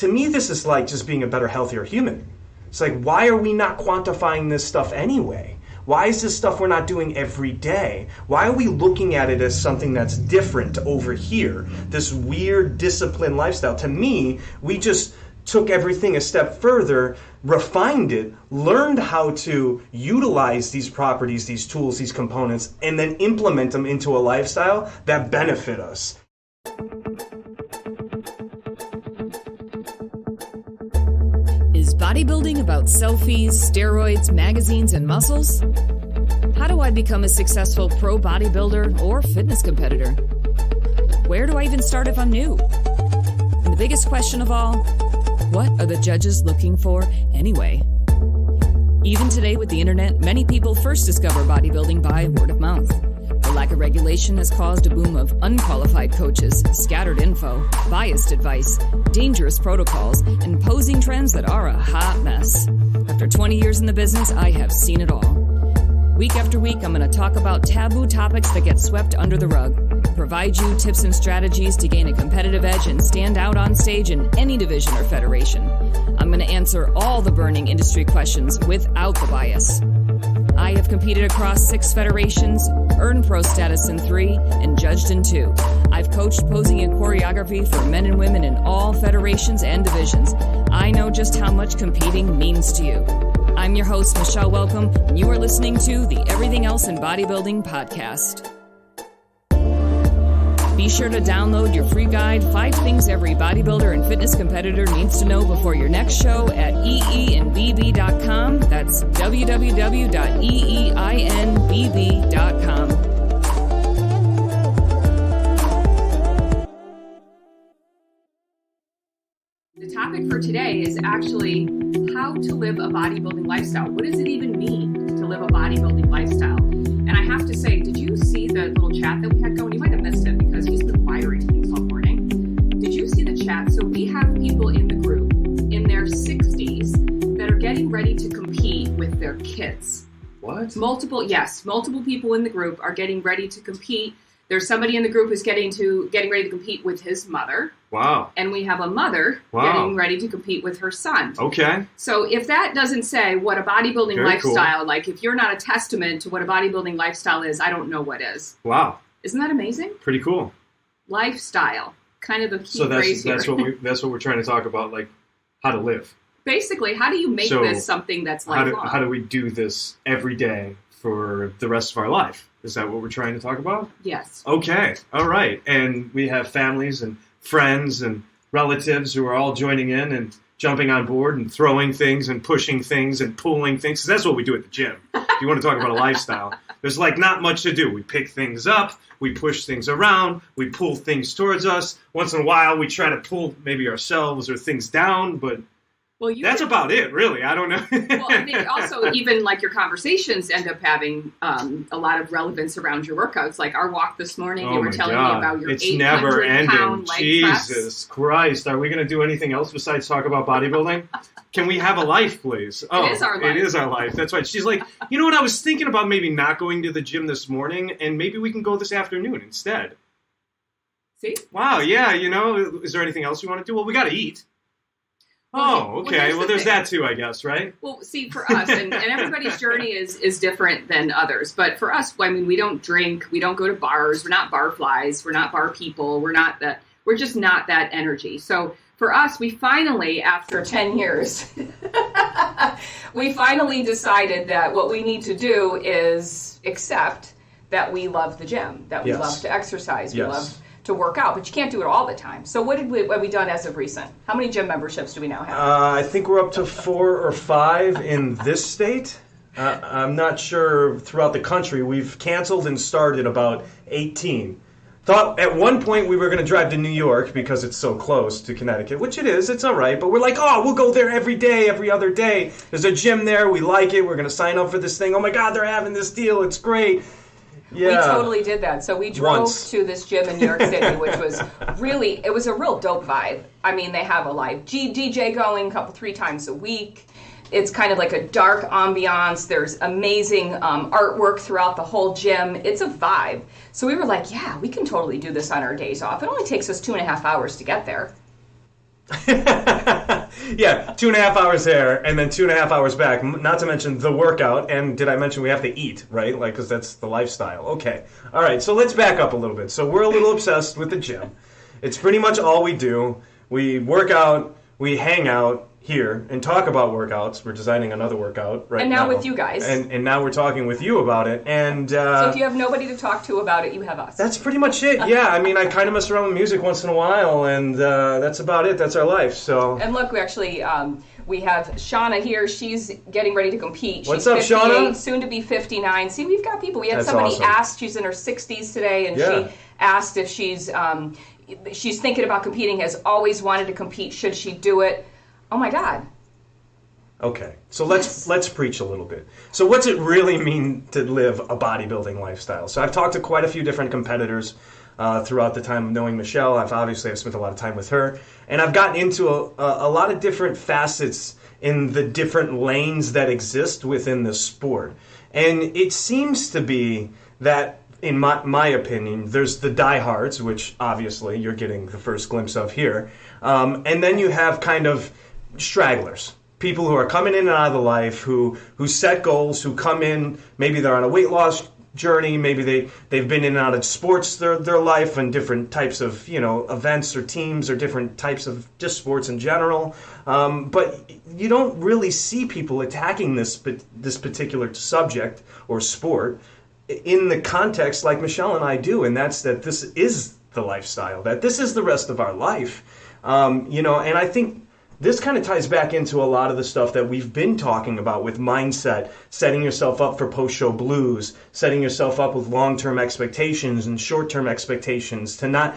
To me, this is like just being a better, healthier human. It's like, why are we not quantifying this stuff anyway? Why is this stuff we're not doing every day? Why are we looking at it as something that's different over here? This weird disciplined lifestyle. To me, we just took everything a step further, refined it, learned how to utilize these properties, these tools, these components, and then implement them into a lifestyle that benefit us. Is bodybuilding about selfies, steroids, magazines, and muscles? How do I become a successful pro bodybuilder or fitness competitor? Where do I even start if I'm new? And the biggest question of all, what are the judges looking for anyway? Even today with the internet, many people first discover bodybuilding by word of mouth. The lack of regulation has caused a boom of unqualified coaches, scattered info, biased advice, dangerous protocols, and posing trends that are a hot mess. After 20 years in the business, I have seen it all. Week after week, I'm going to talk about taboo topics that get swept under the rug, provide you tips and strategies to gain a competitive edge and stand out on stage in any division or federation. I'm going to answer all the burning industry questions without the bias. I have competed across 6 federations, earned pro status in 3, and judged in 2. I've coached posing and choreography for men and women in all federations and divisions. I know just how much competing means to you. I'm your host, Michelle Welcome, and you are listening to the Everything Else in Bodybuilding podcast. Be sure to download your free guide, 5 Things Every Bodybuilder and Fitness Competitor Needs to Know Before Your Next Show at eeinbb.com. That's www.eeinbb.com. The topic for today is actually how to live a bodybuilding lifestyle. What does it even mean to live a bodybuilding lifestyle? And I have to say, did you see the little chat that we had going? You might have missed it because he's been firing things all morning. Did you see the chat? So we have people in the group in their 60s that are getting ready to compete with their kids. What? Multiple people in the group are getting ready to compete. There's somebody in the group who's getting ready to compete with his mother. Wow. And we have a mother getting ready to compete with her son. Okay. So if that doesn't say what a bodybuilding lifestyle, like if you're not a testament to what a bodybuilding lifestyle is, I don't know what is. Wow. Isn't that amazing? Pretty cool. Lifestyle. Kind of the key phrase here. So that's what we're trying to talk about, like how to live. Basically, how do you make this something that's lifelong? How do we do this every day for the rest of our life? Is that what we're trying to talk about? Yes. Okay. All right. And we have families and friends and relatives who are all joining in and jumping on board and throwing things and pushing things and pulling things. 'Cause that's what we do at the gym. If you want to talk about a lifestyle, there's like not much to do. We pick things up. We push things around. We pull things towards us. Once in a while, we try to pull maybe ourselves or things down, but that's about it, really. I don't know. Well, I think also even like your conversations end up having a lot of relevance around your workouts. Like our walk this morning, you were telling me about your 800-pound leg press. Jesus Christ. Are we going to do anything else besides talk about bodybuilding? Can we have a life, please? Oh, it is our life. It is our life. That's right. She's like, you know what? I was thinking about maybe not going to the gym this morning, and maybe we can go this afternoon instead. See? Wow, yeah, is there anything else you want to do? Well, we got to eat. Oh, okay. Well, there's that too, I guess, right? Well, see, for us, and everybody's journey is different than others. But for us, I mean, we don't drink, we don't go to bars, we're not bar flies, we're not bar people, we're just not that energy. So for us, we finally, after 10 years, we finally decided that what we need to do is accept that we love the gym, that we love to exercise, we love to work out, but you can't do it all the time. So what have we done as of recent? How many gym memberships do we now have? I think we're up to 4 or 5 in this state. I'm not sure throughout the country. We've canceled and started about 18. Thought at one point we were going to drive to New York because it's so close to Connecticut, which it is. It's all right. But we're like, we'll go there every day, every other day. There's a gym there. We like it. We're going to sign up for this thing. Oh, my God, they're having this deal. It's great. Yeah. We totally did that. So we drove to this gym in New York City, which was it was a real dope vibe. I mean, they have a live DJ going 3 times a week. It's kind of like a dark ambiance. There's amazing artwork throughout the whole gym. It's a vibe. So we were like, yeah, we can totally do this on our days off. It only takes us 2.5 hours to get there. Yeah, 2.5 hours there, and then 2.5 hours back. Not to mention the workout, and did I mention we have to eat, right? Like, because that's the lifestyle. Okay. All right, so let's back up a little bit. So we're a little obsessed with the gym. It's pretty much all we do. We work out, we hang out here and talk about workouts. We're designing another workout right now. And now with you guys. And now we're talking with you about it. And so if you have nobody to talk to about it, you have us. That's pretty much it. Yeah, I mean, I kind of mess around with music once in a while, and that's about it. That's our life. So. And look, we actually we have Shauna here. She's getting ready to compete. What's She's up, 58, Shauna? soon to be 59. See, we've got people. We had That's somebody awesome. ask. She's in her 60s today, and Yeah. she asked if she's thinking about competing. Has always wanted to compete. Should she do it? Oh my God. Okay, so let's preach a little bit. So what's it really mean to live a bodybuilding lifestyle? So I've talked to quite a few different competitors throughout the time of knowing Michelle. I've spent a lot of time with her, and I've gotten into a lot of different facets in the different lanes that exist within the sport. And it seems to be that, in my opinion, there's the diehards, which obviously you're getting the first glimpse of here, and then you have kind of stragglers. People who are coming in and out of the life, who set goals, who come in, maybe they're on a weight loss journey, maybe they've been in and out of sports their life and different types of, events or teams or different types of just sports in general. But you don't really see people attacking this particular subject or sport in the context like Michelle and I do, and that's that this is the lifestyle, that this is the rest of our life. And I think this kind of ties back into a lot of the stuff that we've been talking about with mindset, setting yourself up for post-show blues, setting yourself up with long-term expectations and short-term expectations, to not,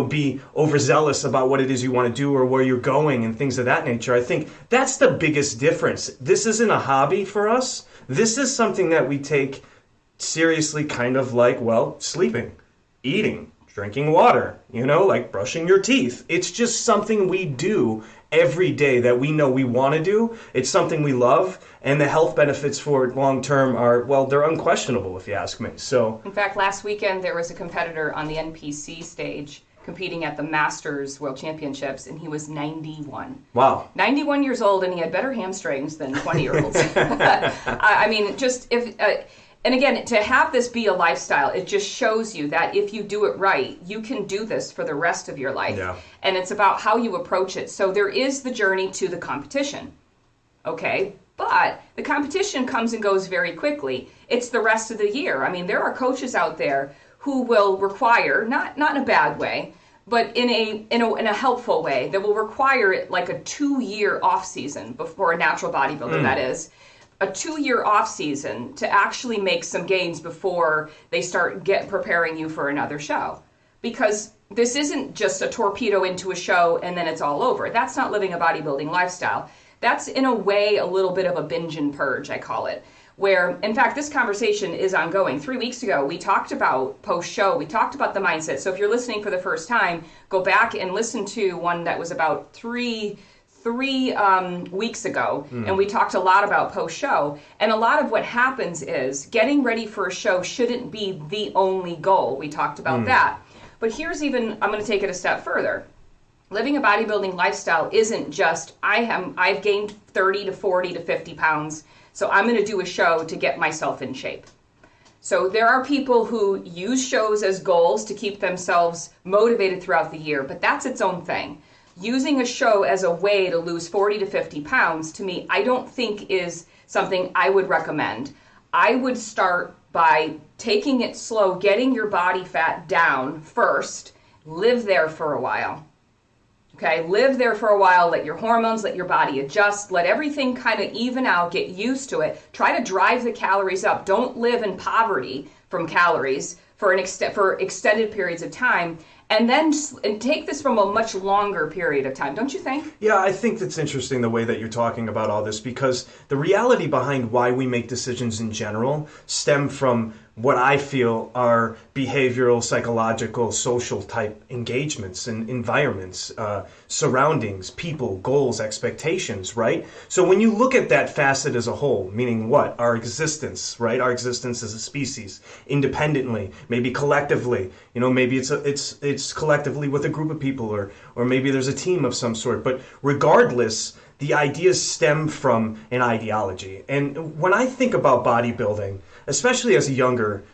be overzealous about what it is you want to do or where you're going and things of that nature. I think that's the biggest difference. This isn't a hobby for us. This is something that we take seriously, kind of like, sleeping, eating, drinking water, like brushing your teeth. It's just something we do every day that we know we want to do. It's something we love, and the health benefits for it long term are, they're unquestionable if you ask me. So, in fact, last weekend there was a competitor on the NPC stage competing at the Masters World Championships, and he was 91. Wow. 91 years old, and he had better hamstrings than 20-year-olds. I mean, just if... And again, to have this be a lifestyle, it just shows you that if you do it right, you can do this for the rest of your life. Yeah. And it's about how you approach it. So there is the journey to the competition, okay? But the competition comes and goes very quickly. It's the rest of the year. I mean, there are coaches out there who will require, not in a bad way, but in a helpful way, that will require it like a 2-year off season before a natural bodybuilder, that is. A 2-year off season to actually make some gains before they start preparing you for another show. Because this isn't just a torpedo into a show and then it's all over. That's not living a bodybuilding lifestyle. That's in a way a little bit of a binge and purge, I call it. Where, in fact, this conversation is ongoing. 3 weeks ago, we talked about post-show. We talked about the mindset. So if you're listening for the first time, go back and listen to one that was about three weeks ago, and we talked a lot about post-show. And a lot of what happens is getting ready for a show shouldn't be the only goal. We talked about that. But here's I'm going to take it a step further. Living a bodybuilding lifestyle isn't just, I've gained 30 to 40 to 50 pounds, so I'm going to do a show to get myself in shape. So there are people who use shows as goals to keep themselves motivated throughout the year, but that's its own thing. Using a show as a way to lose 40 to 50 pounds, to me, I don't think is something I would recommend. I would start by taking it slow, getting your body fat down first, live there for a while. Okay, live there for a while, let your hormones, let your body adjust, let everything kind of even out, get used to it. Try to drive the calories up. Don't live in poverty from calories for extended periods of time. And then take this from a much longer period of time, don't you think? Yeah, I think that's interesting the way that you're talking about all this, because the reality behind why we make decisions in general stem from what I feel are behavioral, psychological, social type engagements and environments, surroundings, people, goals, expectations, right? So when you look at that facet as a whole, meaning what? Our existence, right? Our existence as a species, independently, maybe collectively, maybe it's collectively with a group of people, or maybe there's a team of some sort. But regardless, the ideas stem from an ideology. And when I think about bodybuilding, especially as a younger,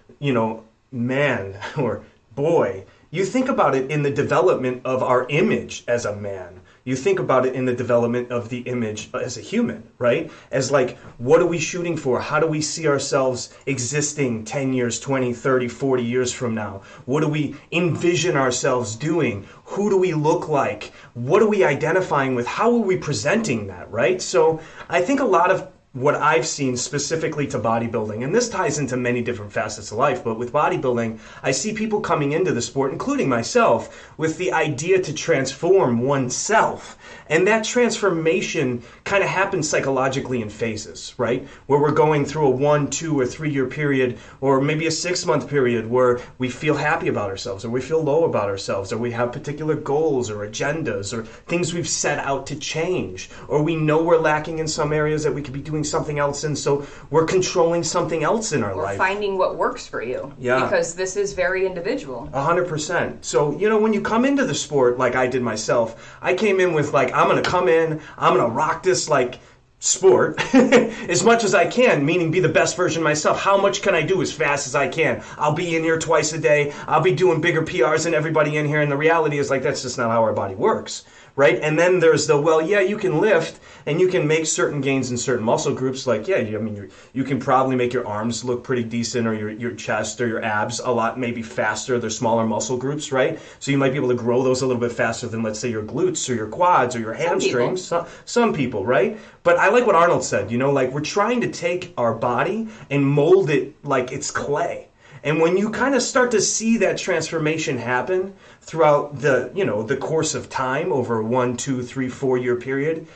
man or boy, you think about it in the development of our image as a man. You think about it in the development of the image as a human, right? As like, what are we shooting for? How do we see ourselves existing 10 years, 20, 30, 40 years from now? What do we envision ourselves doing? Who do we look like? What are we identifying with? How are we presenting that, right? So I think a lot of what I've seen specifically to bodybuilding, and this ties into many different facets of life, but with bodybuilding, I see people coming into the sport, including myself, with the idea to transform oneself. And that transformation kind of happens psychologically in phases, right? Where we're going through a 1, 2, or 3 year period, or maybe a 6-month period where we feel happy about ourselves, or we feel low about ourselves, or we have particular goals or agendas, or things we've set out to change, or we know we're lacking in some areas that we could be doing something else in, so we're controlling something else in our life. Or finding what works for you. Yeah. Because this is very individual. 100%. So, when you come into the sport, like I did myself, I came in with like, I'm going to come in, I'm going to rock this like sport as much as I can, meaning be the best version of myself. How much can I do as fast as I can? I'll be in here twice a day. I'll be doing bigger PRs than everybody in here. And the reality is like, that's just not how our body works. Right? And then there's you can lift and you can make certain gains in certain muscle groups. Like, you can probably make your arms look pretty decent, or your chest or your abs a lot maybe faster. They're smaller muscle groups, right? So you might be able to grow those a little bit faster than, let's say, your glutes or your quads or your hamstrings. Some people, right? But I like what Arnold said, like we're trying to take our body and mold it like it's clay. And when you kind of start to see that transformation happen throughout the course of time over a 1, 2, 3, 4 year period,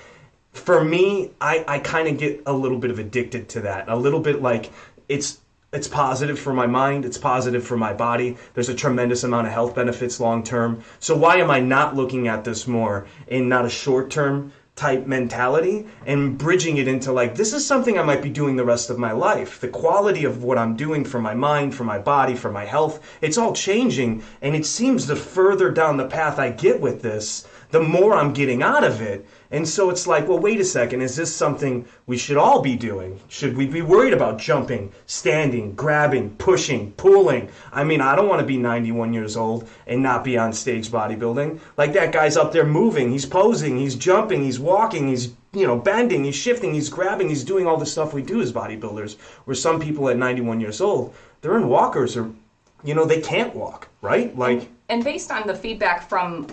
for me, I kind of get a little bit of addicted to that. A little bit like it's positive for my mind, it's positive for my body. There's a tremendous amount of health benefits long term. So why am I not looking at this more in not a short term type mentality and bridging it into like, this is something I might be doing the rest of my life. The quality of what I'm doing for my mind, for my body, for my health, it's all changing. And it seems the further down the path I get with this, the more I'm getting out of it. And so it's like, well, wait a second, is this something we should all be doing? Should we be worried about jumping, standing, grabbing, pushing, pulling? I mean, I don't want to be 91 years old and not be on stage bodybuilding. Like that guy's up there moving, he's posing, he's jumping, he's walking, he's bending, he's shifting, he's grabbing, he's doing all the stuff we do as bodybuilders. Where some people at 91 years old, they're in walkers or, they can't walk, right? Like. And based on the feedback from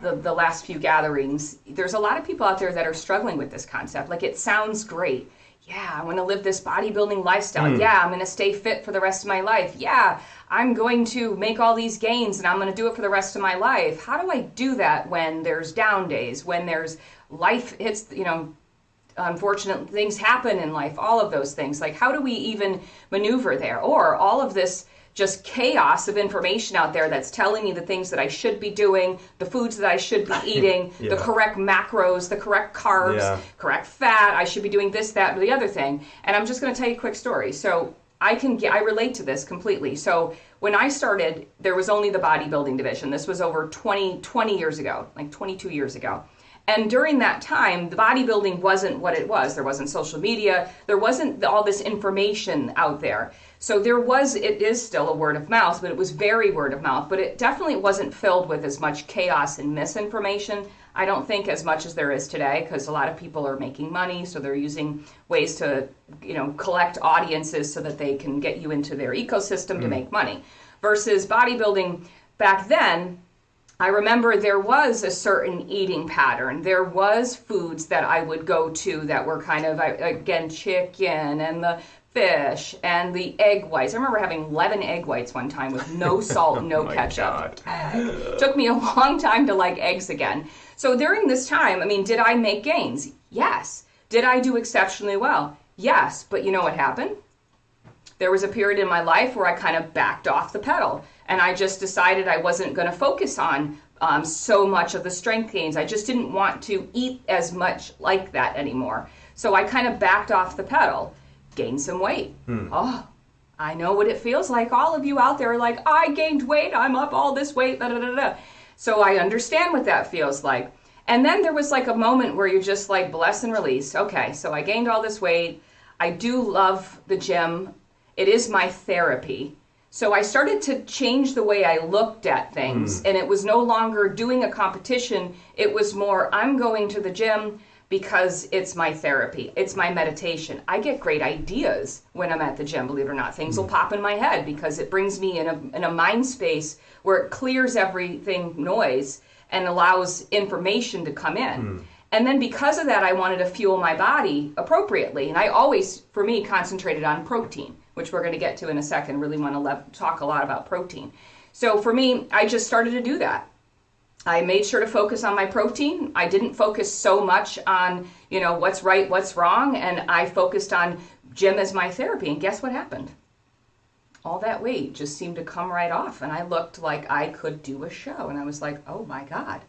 the last few gatherings, there's a lot of people out there that are struggling with this concept. Like, it sounds great. Yeah, I want to live this bodybuilding lifestyle. Yeah, I'm going to stay fit for the rest of my life. Yeah, I'm going to make all these gains and I'm going to do it for the rest of my life. How do I do that when there's down days, when there's life hits, unfortunate things happen in life, all of those things? Like, how do we even maneuver there? Or all of this just chaos of information out there that's telling me the things that I should be doing, the foods that I should be eating, the correct macros, the correct carbs, correct fat, I should be doing this, that, or the other thing. And I'm just going to tell you a quick story. So I relate to this completely. So when I started, there was only the bodybuilding division. This was over 20 years ago, like 22 years ago. And during that time, the bodybuilding wasn't what it was. There wasn't social media. There wasn't all this information out there. So it is still a word of mouth, but it was very word of mouth. But it definitely wasn't filled with as much chaos and misinformation, I don't think, as much as there is today, because a lot of people are making money, so they're using ways to, collect audiences so that they can get you into their ecosystem to make money. Versus bodybuilding back then, I remember there was a certain eating pattern. There was foods that I would go to that were kind of, again, chicken and the fish and the egg whites. I remember having 11 egg whites one time with no salt, no ketchup. It took me a long time to like eggs again. So during this time, did I make gains? Yes. Did I do exceptionally well? Yes. But you know what happened? There was a period in my life where I kind of backed off the pedal, and I just decided I wasn't going to focus on so much of the strength gains. I just didn't want to eat as much like that anymore. So I kind of backed off the pedal, gained some weight. Oh, I know what it feels like. All of you out there are like, I gained weight, I'm up all this weight, da da da da. So I understand what that feels like. And then there was like a moment where you're just like, bless and release. Okay, so I gained all this weight. I do love the gym. It is my therapy. So I started to change the way I looked at things. And it was no longer doing a competition. It was more, I'm going to the gym because it's my therapy. It's my meditation. I get great ideas when I'm at the gym, believe it or not. Things will pop in my head because it brings me in a mind space where it clears everything noise and allows information to come in. And then because of that, I wanted to fuel my body appropriately. And I always, for me, concentrated on protein, which we're going to get to in a second. Really want to talk a lot about protein. So for me, I just started to do that. I made sure to focus on my protein. I didn't focus so much on, what's right, what's wrong. And I focused on gym as my therapy. And guess what happened? All that weight just seemed to come right off. And I looked like I could do a show. And I was like, oh my God.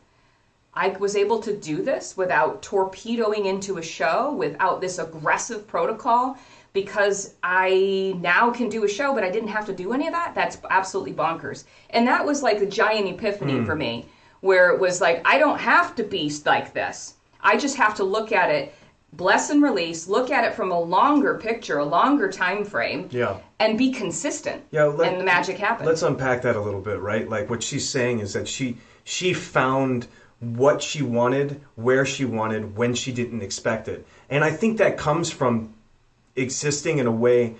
I was able to do this without torpedoing into a show, without this aggressive protocol, because I now can do a show, but I didn't have to do any of that. That's absolutely bonkers. And that was like a giant epiphany for me, where it was like, I don't have to be like this. I just have to look at it, bless and release, look at it from a longer picture, a longer time frame, and be consistent. And the magic happens. Let's unpack that a little bit, right? Like what she's saying is that she found what she wanted, where she wanted, when she didn't expect it. And I think that comes from existing in a way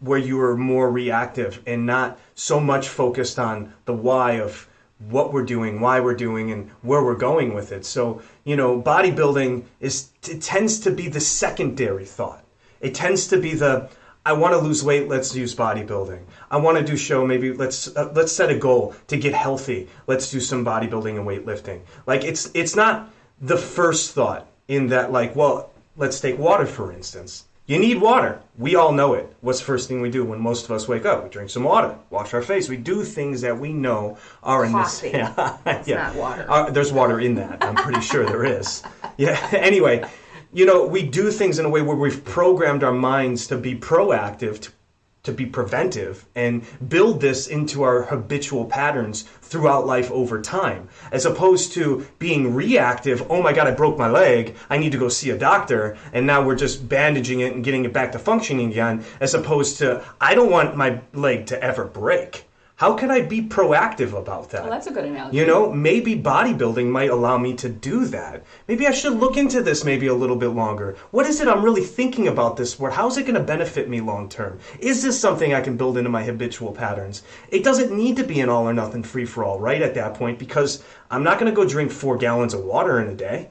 where you are more reactive and not so much focused on the why of what we're doing, why we're doing, and where we're going with it. So, bodybuilding it tends to be the secondary thought. It tends to be I want to lose weight, let's use bodybuilding. I want to do show, maybe let's set a goal to get healthy. Let's do some bodybuilding and weightlifting. Like it's not the first thought in that, like, well, let's take water for instance. You need water. We all know it. What's the first thing we do when most of us wake up? We drink some water, wash our face. We do things that we know are in this. It's not water. There's water in that. I'm pretty sure there is. Yeah. Anyway, we do things in a way where we've programmed our minds to be proactive, to be preventive, and build this into our habitual patterns throughout life over time, as opposed to being reactive. Oh my God, I broke my leg. I need to go see a doctor. And now we're just bandaging it and getting it back to functioning again, as opposed to, I don't want my leg to ever break. How can I be proactive about that? Well, that's a good analogy. Maybe bodybuilding might allow me to do that. Maybe I should look into this maybe a little bit longer. What is it I'm really thinking about this sport? How's it going to benefit me long term? Is this something I can build into my habitual patterns? It doesn't need to be an all or nothing free for all, right, at that point, because I'm not going to go drink 4 gallons of water in a day.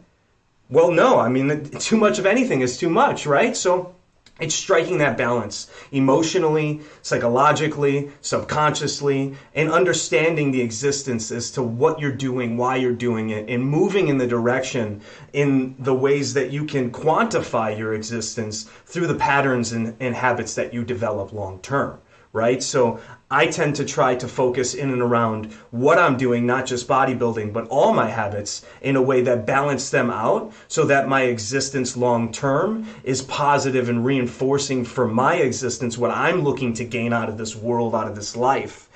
Well, no, I mean, too much of anything is too much, right? So it's striking that balance emotionally, psychologically, subconsciously, and understanding the existence as to what you're doing, why you're doing it, and moving in the direction in the ways that you can quantify your existence through the patterns and habits that you develop long term, right? So I tend to try to focus in and around what I'm doing, not just bodybuilding, but all my habits in a way that balance them out so that my existence long term is positive and reinforcing for my existence what I'm looking to gain out of this world, out of this life,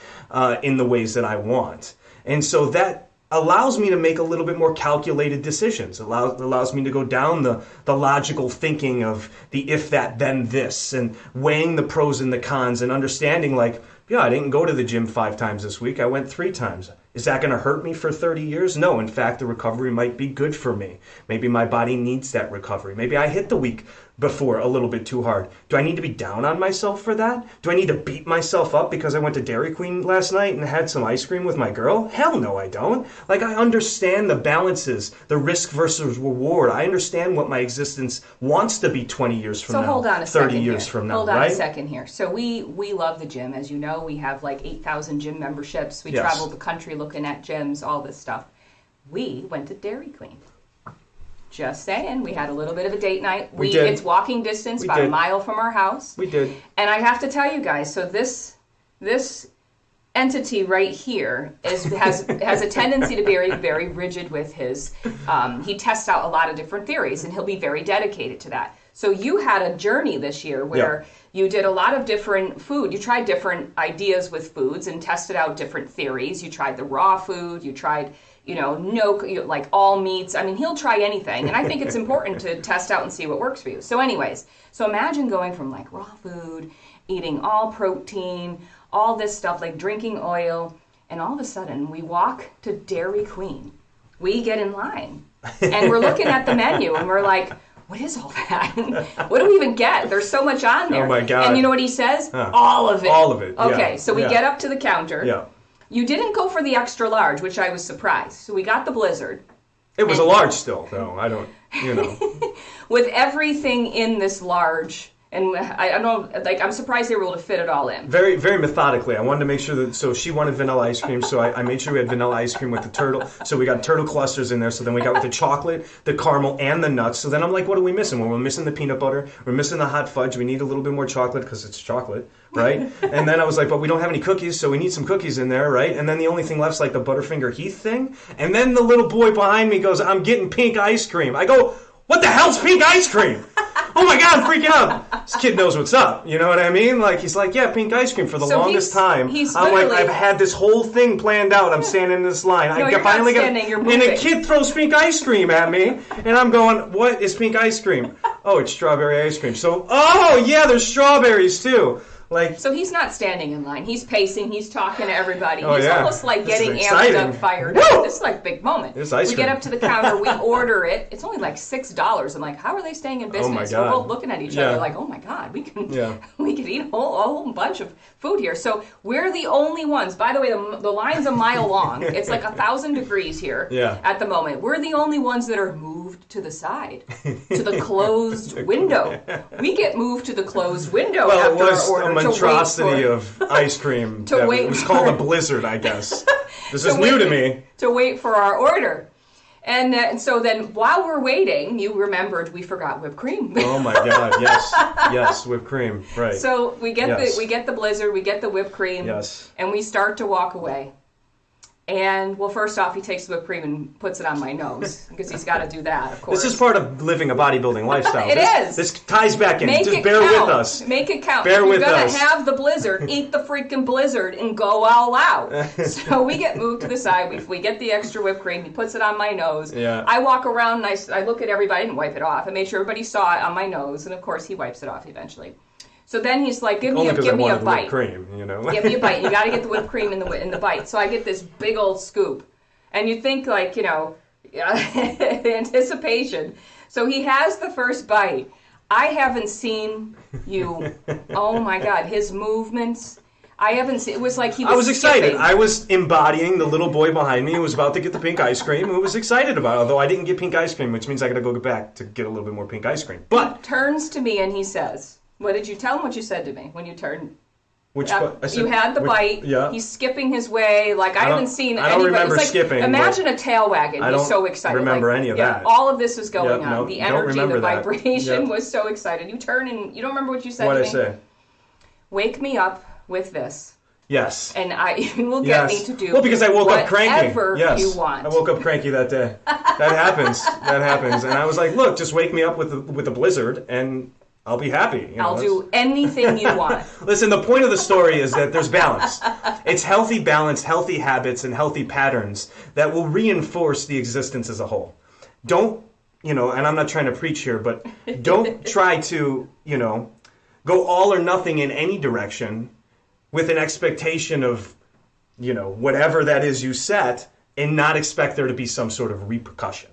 in the ways that I want. And so that allows me to make a little bit more calculated decisions, allows me to go down the logical thinking of the if that then this, and weighing the pros and the cons, and understanding like, yeah, I didn't go to the gym 5 times this week, I went 3 times. Is that going to hurt me for 30 years? No, in fact, the recovery might be good for me. Maybe my body needs that recovery. Maybe I hit the week before a little bit too hard. Do I need to be down on myself for that? Do I need to beat myself up because I went to Dairy Queen last night and had some ice cream with my girl? Hell no, I don't. Like, I understand the balances, the risk versus reward. I understand what my existence wants to be 20 years from now. So hold on a second 30 years from now, Hold on right? a second here. So we love the gym. As you know, we have like 8,000 gym memberships. We travel the country looking at gyms, all this stuff. We went to Dairy Queen. Just saying, we had a little bit of a date night. We did. It's walking distance, about a mile from our house. We did. And I have to tell you guys, so this entity right here has a tendency to be very, very rigid with his. He tests out a lot of different theories, and he'll be very dedicated to that. So you had a journey this year where you did a lot of different food. You tried different ideas with foods and tested out different theories. You tried the raw food. You tried no, like all meats. I mean, he'll try anything. And I think it's important to test out and see what works for you. So anyways, so imagine going from like raw food, eating all protein, all this stuff, like drinking oil, and all of a sudden we walk to Dairy Queen. We get in line and we're looking at the menu and we're like, what is all that? What do we even get? There's so much on there. Oh my God. And you know what he says? All of it. All of it. Okay, yeah. so we get up to the counter. Yeah. You didn't go for the extra large, which I was surprised. So we got the Blizzard. It was a large still, though. I don't, With everything in this large, and I don't know, like, I'm surprised they were able to fit it all in. Very, very methodically. I wanted to make sure that, so she wanted vanilla ice cream, so I made sure we had vanilla ice cream with the turtle. So we got turtle clusters in there, so then we got with the chocolate, the caramel, and the nuts. So then I'm like, what are we missing? Well, we're missing the peanut butter, we're missing the hot fudge, we need a little bit more chocolate because it's chocolate, right? And then I was like, but we don't have any cookies, so we need some cookies in there, right? And then the only thing left's like the Butterfinger Heath thing. And then the little boy behind me goes, I'm getting pink ice cream. I go, what the hell's pink ice cream? Oh my God, I'm freaking out. This kid knows what's up. You know what I mean? Like, he's like, yeah, pink ice cream for the longest time. I'm like, I've had this whole thing planned out. I'm standing in this line. No, you're not standing, you're moving. And a kid throws pink ice cream at me. And I'm going, what is pink ice cream? Oh, it's strawberry ice cream. So, oh, yeah, there's strawberries too. Like, so he's not standing in line. He's pacing. He's talking to everybody. Oh, he's yeah. almost like This is getting exciting. amped up, fired up. This is like a big moment. This ice we cream. get up to the counter. We order it. It's only like $6. I'm like, how are they staying in business? Oh, my We're God. both looking at each other like, oh my God, we can eat a whole bunch of food here. So we're the only ones. By the way, the line's a mile long. It's like 1,000 degrees here at the moment. We're the only ones that are moved to the side, to the closed window. We get moved to the closed window after our order. It was a monstrosity of ice cream. It was called a Blizzard, I guess. This is new to me. To wait for our order. And so then while we're waiting, you remembered we forgot whipped cream. Oh my God, yes. Yes, whipped cream, right. So we get the Blizzard, we get the whipped cream, and we start to walk away. And, well, first off, he takes the whipped cream and puts it on my nose, because he's got to do that, of course. This is part of living a bodybuilding lifestyle. It is. This ties back in. Just bear count. with us. Make it count. Bear with us. If you're going us. to have the Blizzard, eat the freaking Blizzard and go all out. So we get moved to the side. We get the extra whipped cream. He puts it on my nose. Yeah. I walk around and I look at everybody. I didn't wipe it off. I made sure everybody saw it on my nose. And, of course, he wipes it off eventually. So then he's like, give me a bite. Cream, you know? Give me a bite. You got to get the whipped cream in the bite. So I get this big old scoop. And you think, like, anticipation. So he has the first bite. I haven't seen you. Oh, my God. His movements. I haven't seen. It was like he was I was excited. skipping. I was embodying the little boy behind me who was about to get the pink ice cream, who was excited about it, although I didn't get pink ice cream, which means I got to go back to get a little bit more pink ice cream. But he turns to me and he says, what did you tell him what you said to me when you turned? You had the bite. Yeah. He's skipping his way. Like, I haven't seen anybody. I don't remember like, skipping. Imagine a tail wagging. He's so excited. Remember any of that. All of this was going on. No, the energy, the vibration that. was so excited. You turn and you don't remember what you said What to did me? I say? Wake me up with this. Yes. And you will get me to do well, because I woke up cranky. Whatever you want. I woke up cranky that day. That happens. And I was like, look, just wake me up with the Blizzard and I'll be happy. I'll do anything you want. Listen, the point of the story is that there's balance. It's healthy balance, healthy habits, and healthy patterns that will reinforce the existence as a whole. Don't, and I'm not trying to preach here, but don't try to, go all or nothing in any direction with an expectation of, whatever that is you set and not expect there to be some sort of repercussion.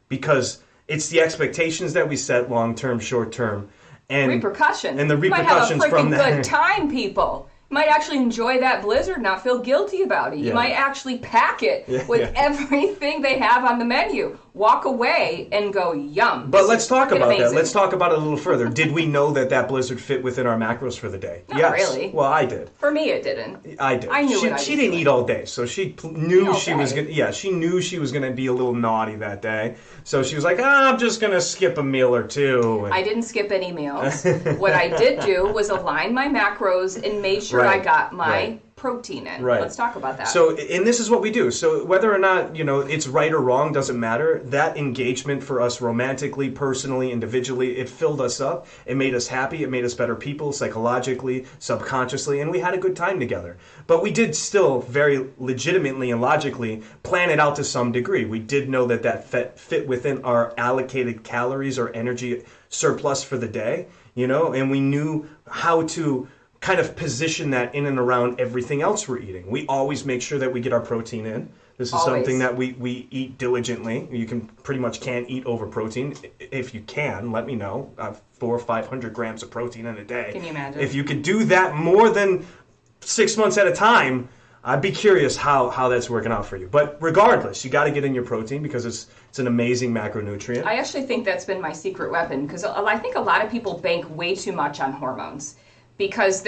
Because it's the expectations that we set long-term, short-term. And the repercussions you might have a from freaking that. good time, people. You might actually enjoy that Blizzard, not feel guilty about it. You might actually pack it with everything they have on the menu. Walk away and go, yum. But let's talk about amazing. that. Let's talk about it a little further. Did we know that Blizzard fit within our macros for the day? Not really. Well, I did. For me, it didn't. I did. I knew she didn't eat all day, so she knew she was going. Yeah, she knew she was going to be a little naughty that day. So she was like, I'm just going to skip a meal or two. I didn't skip any meals. What I did do was align my macros and made sure I got my protein in. Right. Let's talk about that. So, and this is what we do. So whether or not, it's right or wrong doesn't matter. That engagement for us romantically, personally, individually, it filled us up. It made us happy. It made us better people psychologically, subconsciously, and we had a good time together. But we did still very legitimately and logically plan it out to some degree. We did know that fit within our allocated calories or energy surplus for the day, and we knew how to kind of position that in and around everything else we're eating. We always make sure that we get our protein in. This is something that we eat diligently. You can't eat over protein. If you can, let me know. 400 or 500 grams of protein in a day. Can you imagine? If you could do that more than 6 months at a time, I'd be curious how that's working out for you. But regardless, you got to get in your protein because it's an amazing macronutrient. I actually think that's been my secret weapon because I think a lot of people bank way too much on hormones. Because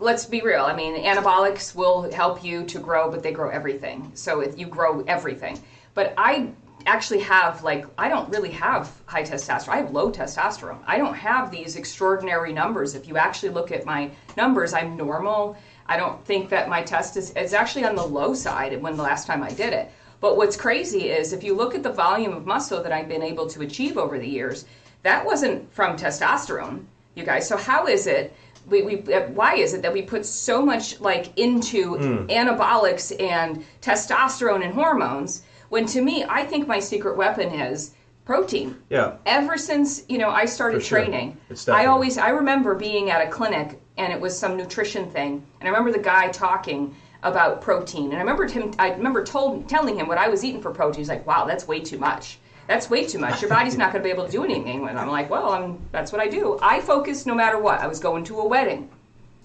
let's be real, anabolics will help you to grow, but they grow everything. So if you grow everything. But I actually have, I don't really have high testosterone. I have low testosterone. I don't have these extraordinary numbers. If you actually look at my numbers, I'm normal. I don't think that my test is actually on the low side when the last time I did it. But what's crazy is if you look at the volume of muscle that I've been able to achieve over the years, that wasn't from testosterone, you guys. So how is it? Why is it that we put so much into anabolics and testosterone and hormones when to me I think my secret weapon is protein. Yeah. Ever since I started training, I remember being at a clinic and it was some nutrition thing, and I remember the guy talking about protein, and I remember telling him what I was eating for protein. He's like, "Wow, that's way too much. That's way too much. Your body's not going to be able to do anything." And I'm like, well, that's what I do. I focus no matter what. I was going to a wedding,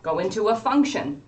going to a function,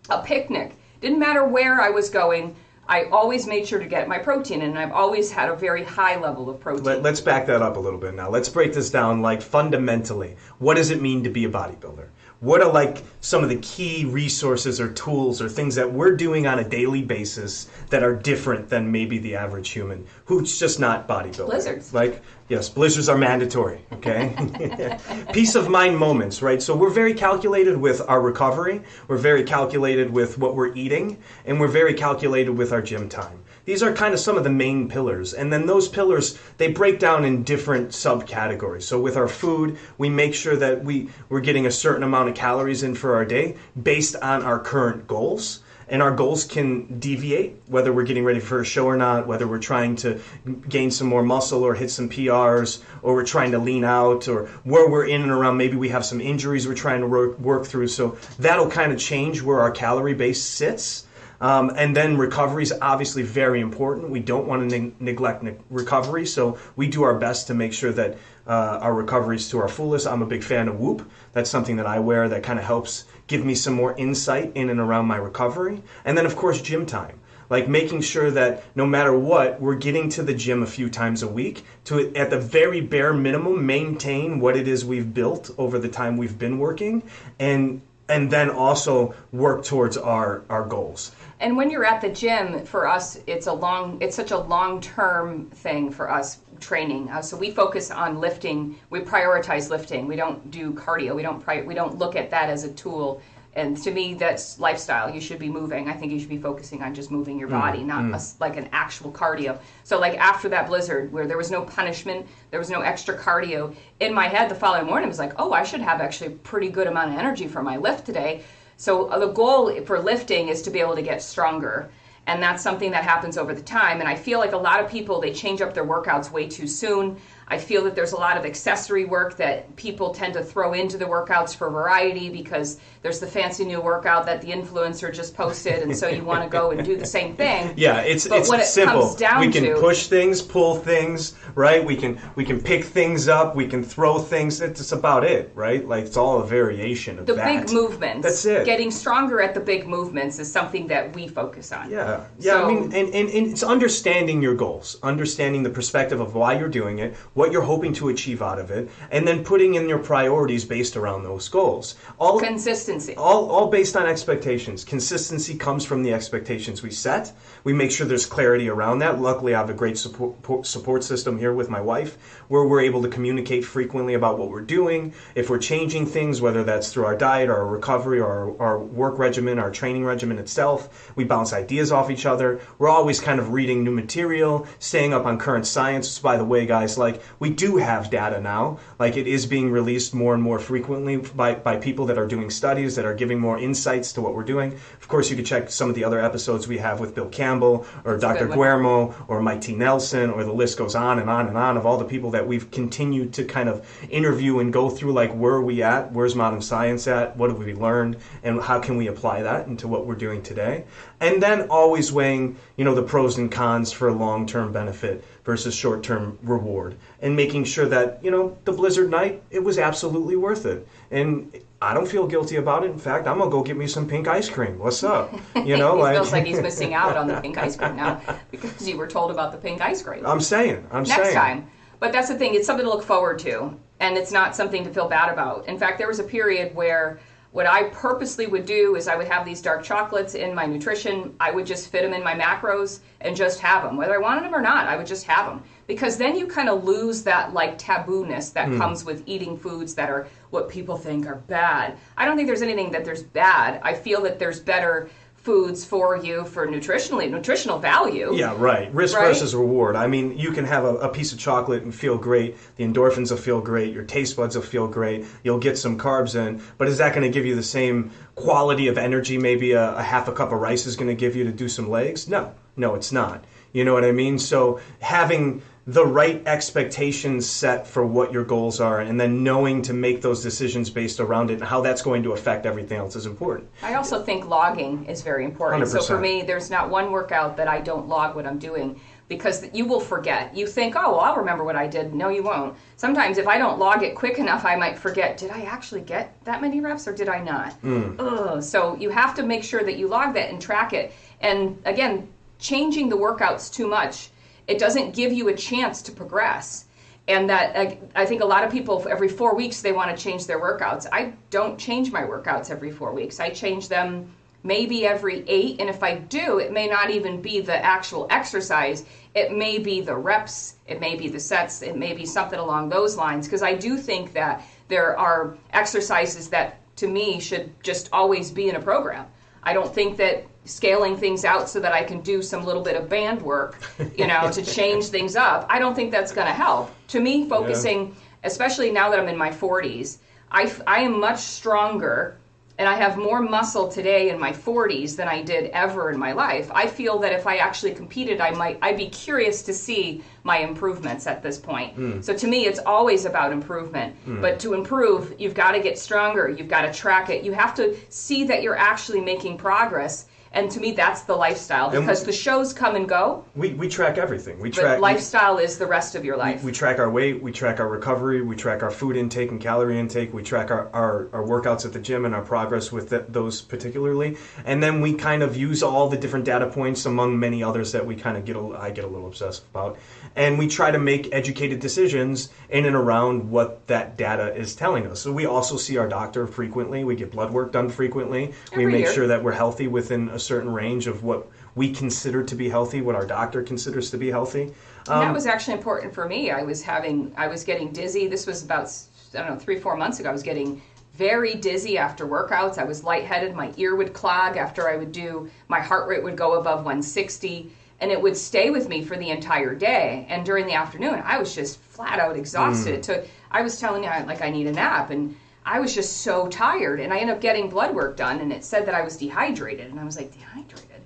a picnic. Didn't matter where I was going. I always made sure to get my protein, and I've always had a very high level of protein. Let's back that up a little bit now. Let's break this down fundamentally. What does it mean to be a bodybuilder? What are some of the key resources or tools or things that we're doing on a daily basis that are different than maybe the average human who's just not bodybuilding? Blizzards. Yes, blizzards are mandatory, okay? Peace of mind moments, right? So we're very calculated with our recovery, we're very calculated with what we're eating, and we're very calculated with our gym time. These are kind of some of the main pillars. And then those pillars, they break down in different subcategories. So with our food, we make sure that we're getting a certain amount of calories in for our day based on our current goals. And our goals can deviate, whether we're getting ready for a show or not, whether we're trying to gain some more muscle or hit some PRs, or we're trying to lean out, or where we're in and around, maybe we have some injuries we're trying to work through. So that'll kind of change where our calorie base sits. And then recovery is obviously very important. We don't want to neglect recovery, so we do our best to make sure that our recovery is to our fullest. I'm a big fan of Whoop. That's something that I wear that kind of helps give me some more insight in and around my recovery. And then, of course, gym time. Making sure that no matter what, we're getting to the gym a few times a week to, at the very bare minimum, maintain what it is we've built over the time we've been working, and then also work towards our goals. And when you're at the gym, for us, it's such a long-term thing for us training. So we focus on lifting. We prioritize lifting. We don't do cardio. We don't look at that as a tool. And to me, that's lifestyle. You should be moving. I think you should be focusing on just moving your body, not an actual cardio. So after that blizzard where there was no punishment, there was no extra cardio, in my head the following morning was I should have actually a pretty good amount of energy for my lift today. So the goal for lifting is to be able to get stronger. And that's something that happens over the time. And I feel like a lot of people, they change up their workouts way too soon. I feel that there's a lot of accessory work that people tend to throw into the workouts for variety because there's the fancy new workout that the influencer just posted, and so you want to go and do the same thing. Yeah, it's simple. We can push things, pull things, right? We can pick things up, we can throw things. It's about it, right? It's all a variation of that. The big movements. That's it. Getting stronger at the big movements is something that we focus on. Yeah. So, and it's understanding your goals, understanding the perspective of why you're doing it, what you're hoping to achieve out of it, and then putting in your priorities based around those goals. Consistency. All based on expectations. Consistency comes from the expectations we set. We make sure there's clarity around that. Luckily, I have a great support system here with my wife, where we're able to communicate frequently about what we're doing, if we're changing things, whether that's through our diet or our recovery or our work regimen, our training regimen itself. We bounce ideas off each other. We're always kind of reading new material, staying up on current science. By the way, guys, like, we do have data now. Like, it is being released more and more frequently by people that are doing studies, that are giving more insights to what we're doing. Of course, you can check some of the other episodes we have with Bill Campbell or Dr. Guillermo or Mike T. Nelson, or the list goes on and on and on, of all the people that we've continued to kind of interview and go through, like, where are we at? Where's modern science at? What have we learned? And how can we apply that into what we're doing today? And then always weighing, the pros and cons for long-term benefit versus short-term reward, and making sure that, the blizzard night, it was absolutely worth it. And I don't feel guilty about it. In fact, I'm going to go get me some pink ice cream. What's up? He feels like he's missing out on the pink ice cream now because you were told about the pink ice cream. I'm saying. Next time. But that's the thing. It's something to look forward to, and it's not something to feel bad about. In fact, there was a period where what I purposely would do is I would have these dark chocolates in my nutrition. I would just fit them in my macros and just have them. Whether I wanted them or not, I would just have them. Because then you kind of lose that taboo-ness that comes with eating foods that are what people think are bad. I don't think there's anything that there's bad. I feel that there's better foods for you for nutritional value. Yeah, right. Risk versus reward. I mean, you can have a piece of chocolate and feel great. The endorphins will feel great. Your taste buds will feel great. You'll get some carbs in. But is that going to give you the same quality of energy maybe a half a cup of rice is going to give you to do some legs? No, it's not. You know what I mean? So having the right expectations set for what your goals are, and then knowing to make those decisions based around it and how that's going to affect everything else is important. I also think logging is very important. 100%. So for me, there's not one workout that I don't log what I'm doing, because you will forget. You think, oh, well, I'll remember what I did. No, you won't. Sometimes if I don't log it quick enough, I might forget, did I actually get that many reps or did I not? So you have to make sure that you log that and track it. And again, changing the workouts too much, it doesn't give you a chance to progress. And that, I think a lot of people, every 4 weeks, they want to change their workouts. I don't change my workouts every 4 weeks. I change them maybe every 8. And if I do, it may not even be the actual exercise. It may be the reps. It may be the sets. It may be something along those lines. Because I do think that there are exercises that, to me, should just always be in a program. I don't think that scaling things out so that I can do some little bit of band work, to change things up, I don't think that's going to help. To me, focusing, especially now that I'm in my 40s, I am much stronger, and I have more muscle today in my 40s than I did ever in my life. I feel that if I actually competed, I'd be curious to see my improvements at this point. So to me, it's always about improvement. But to improve, you've got to get stronger. You've got to track it. You have to see that you're actually making progress. And to me, that's the lifestyle, because the shows come and go. We track everything. But lifestyle is the rest of your life. We track our weight, we track our recovery, we track our food intake and calorie intake, we track our workouts at the gym and our progress with those particularly. And then we kind of use all the different data points among many others that we kind of I get a little obsessive about. And we try to make educated decisions in and around what that data is telling us. So we also see our doctor frequently. We get blood work done frequently. We make sure that we're healthy within a certain range of what we consider to be healthy, what our doctor considers to be healthy. And that was actually important for me. I was getting dizzy. This was about, 3-4 months ago. I was getting very dizzy after workouts. I was lightheaded. My ear would clog after I would do, my heart rate would go above 160. And it would stay with me for the entire day. And during the afternoon, I was just flat out exhausted. I was telling you, I need a nap. And I was just so tired. And I ended up getting blood work done. And it said that I was dehydrated. And I was like, dehydrated?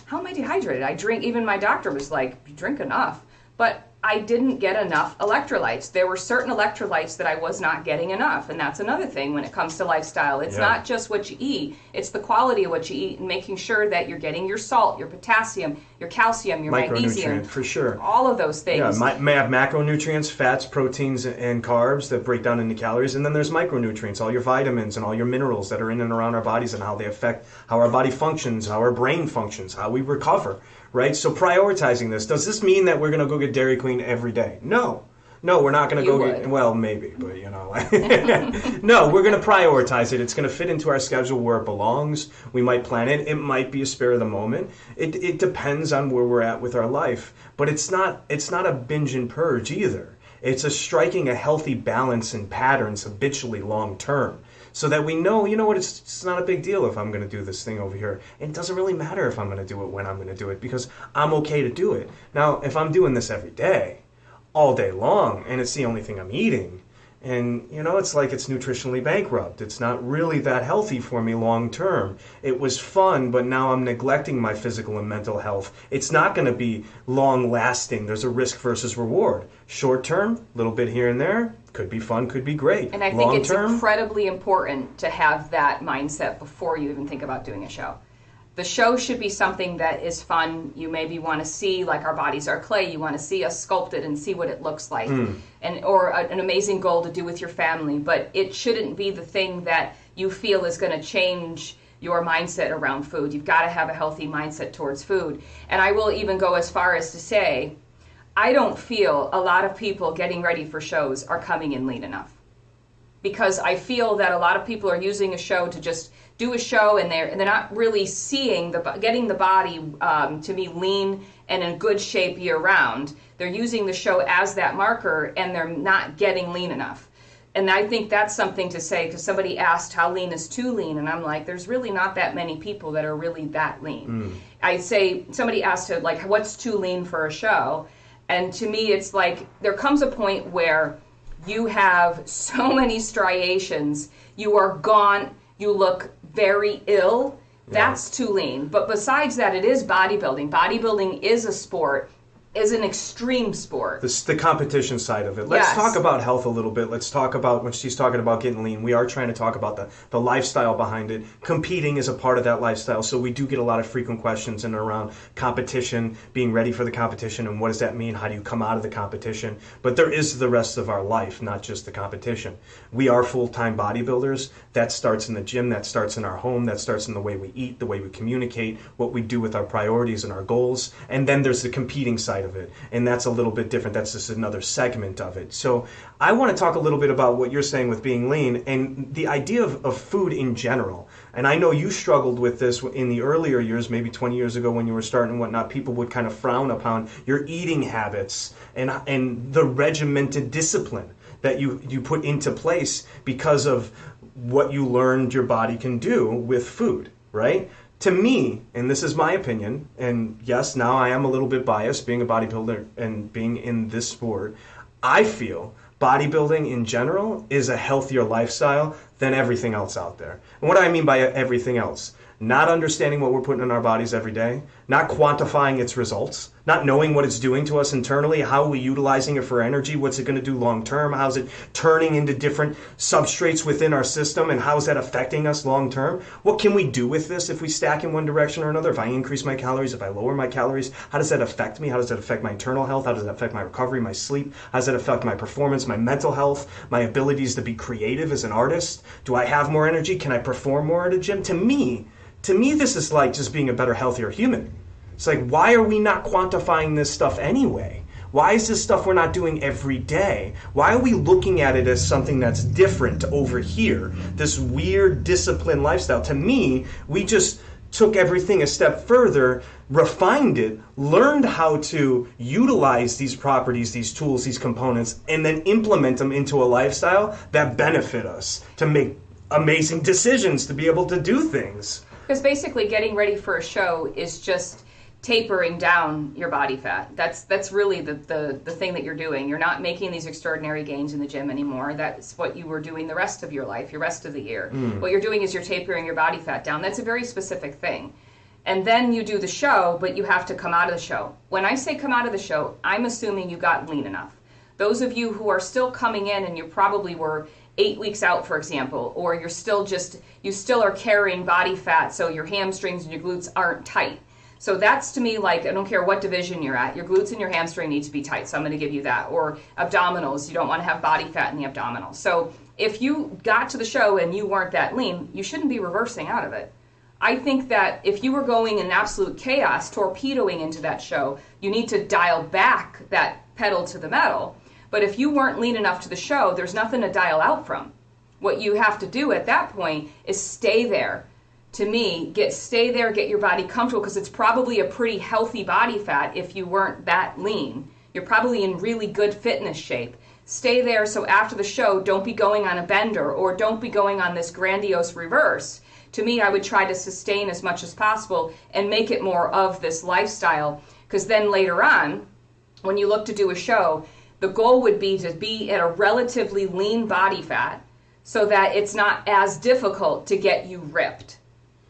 How am I dehydrated? I drink, even my doctor was like, you drink enough. But I didn't get enough electrolytes. There were certain electrolytes that I was not getting enough. And that's another thing when it comes to lifestyle. It's not just what you eat. It's the quality of what you eat and making sure that you're getting your salt, your potassium, your calcium, your magnesium. For sure. All of those things. Yeah, may have macronutrients, fats, proteins, and carbs that break down into calories. And then there's micronutrients, all your vitamins and all your minerals that are in and around our bodies and how they affect how our body functions, how our brain functions, how we recover. Right? So prioritizing this. Does this mean that we're going to go get Dairy Queen every day? No. No, we're not going to go would. well, maybe, but you know. No, we're going to prioritize it. It's going to fit into our schedule where it belongs. We might plan it. It might be a spur of the moment. It depends on where we're at with our life. But it's not a binge and purge either. It's a striking a healthy balance and patterns habitually long term. So that we know, you know what, it's not a big deal if I'm going to do this thing over here. It doesn't really matter if I'm going to do it when I'm going to do it, because I'm okay to do it. Now, if I'm doing this every day, all day long, and it's the only thing I'm eating, and you know, it's like it's nutritionally bankrupt. It's not really that healthy for me long term. It was fun, but now I'm neglecting my physical and mental health. It's not going to be long lasting. There's a risk versus reward. Short term, a little bit here and there, could be fun, could be great. And I think it's incredibly important to have that mindset before you even think about doing a show. The show should be something that is fun. You maybe want to see, like our bodies are clay, you want to see us sculpted and see what it looks like. Or an amazing goal to do with your family. But it shouldn't be the thing that you feel is going to change your mindset around food. You've got to have a healthy mindset towards food. And I will even go as far as to say, I don't feel a lot of people getting ready for shows are coming in lean enough. Because I feel that a lot of people are using a show to just do a show, and they're not really seeing getting the body to be lean and in good shape year round. They're using the show as that marker, and they're not getting lean enough. And I think that's something to say, because somebody asked how lean is too lean, and I'm like, there's really not that many people that are really that lean. I'd say somebody asked like, what's too lean for a show? And to me, it's like there comes a point where you have so many striations, you are gaunt, you look very ill. That's too lean. But besides that, it is bodybuilding. Bodybuilding is a sport, is an extreme sport. The competition side of it. Let's talk about health a little bit. Let's talk about, when she's talking about getting lean, we are trying to talk about the lifestyle behind it. Competing is a part of that lifestyle, so we do get a lot of frequent questions in and around competition, being ready for the competition, and what does that mean? How do you come out of the competition? But there is the rest of our life, not just the competition. We are full-time bodybuilders. That starts in the gym, that starts in our home, that starts in the way we eat, the way we communicate, what we do with our priorities and our goals, and then there's the competing side of it, and that's a little bit different. That's just another segment of it. So I want to talk a little bit about what you're saying with being lean and the idea of food in general. And I know you struggled with this in the earlier years, maybe 20 years ago when you were starting and whatnot. People would kind of frown upon your eating habits and the regimented discipline that you put into place because of what you learned your body can do with food, right? To me, and this is my opinion, and yes, now I am a little bit biased being a bodybuilder and being in this sport, I feel bodybuilding in general is a healthier lifestyle than everything else out there. And what do I mean by everything else? Not understanding what we're putting in our bodies every day, not quantifying its results, not knowing what it's doing to us internally, how are we utilizing it for energy, what's it going to do long term, how's it turning into different substrates within our system, and how's that affecting us long term? What can we do with this if we stack in one direction or another? If I increase my calories, if I lower my calories, how does that affect me? How does that affect my internal health? How does that affect my recovery, my sleep? How does that affect my performance, my mental health, my abilities to be creative as an artist? Do I have more energy? Can I perform more at a gym? To me, this is like just being a better, healthier human. It's like, why are we not quantifying this stuff anyway? Why is this stuff we're not doing every day? Why are we looking at it as something that's different over here? This weird disciplined lifestyle. To me, we just took everything a step further, refined it, learned how to utilize these properties, these tools, these components, and then implement them into a lifestyle that benefit us to make amazing decisions, to be able to do things. Because basically getting ready for a show is just tapering down your body fat. That's really the thing that you're doing. You're not making these extraordinary gains in the gym anymore. That's what you were doing the rest of your life, your rest of the year. What you're doing is you're tapering your body fat down. That's a very specific thing. And then you do the show, but you have to come out of the show. When I say come out of the show, I'm assuming you got lean enough. Those of you who are still coming in and you probably were 8 weeks out, for example, or you still are carrying body fat, so your hamstrings and your glutes aren't tight. So that's, to me, like, I don't care what division you're at, your glutes and your hamstring need to be tight, so I'm going to give you that. Or abdominals, you don't want to have body fat in the abdominals. So if you got to the show and you weren't that lean, you shouldn't be reversing out of it. I think that if you were going in absolute chaos, torpedoing into that show, you need to dial back that pedal to the metal. But if you weren't lean enough to the show, there's nothing to dial out from. What you have to do at that point is stay there. To me, stay there, get your body comfortable, because it's probably a pretty healthy body fat if you weren't that lean. You're probably in really good fitness shape. Stay there so after the show, don't be going on a bender or don't be going on this grandiose reverse. To me, I would try to sustain as much as possible and make it more of this lifestyle, because then later on, when you look to do a show, the goal would be to be at a relatively lean body fat so that it's not as difficult to get you ripped.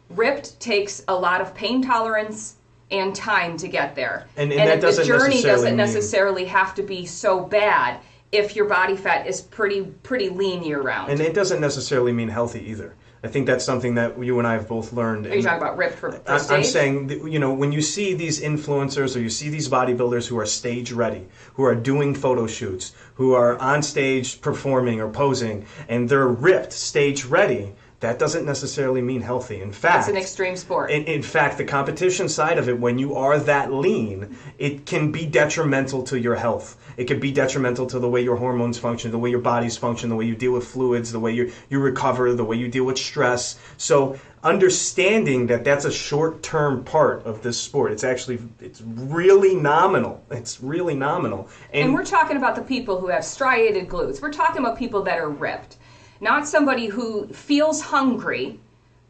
Ripped takes a lot of pain tolerance and time to get there. And that the journey doesn't necessarily have to be so bad if your body fat is pretty lean year round. And it doesn't necessarily mean healthy either. I think that's something that you and I have both learned. Are you talking about ripped for stage? I'm saying, when you see these influencers or you see these bodybuilders who are stage ready, who are doing photo shoots, who are on stage performing or posing, and they're ripped, stage ready, that doesn't necessarily mean healthy. In fact, it's an extreme sport. In fact, the competition side of it, when you are that lean, it can be detrimental to your health. It could be detrimental to the way your hormones function, the way your bodies function, the way you deal with fluids, the way you recover, the way you deal with stress. So understanding that that's a short-term part of this sport, it's really nominal. It's really nominal. And we're talking about the people who have striated glutes. We're talking about people that are ripped. Not somebody who feels hungry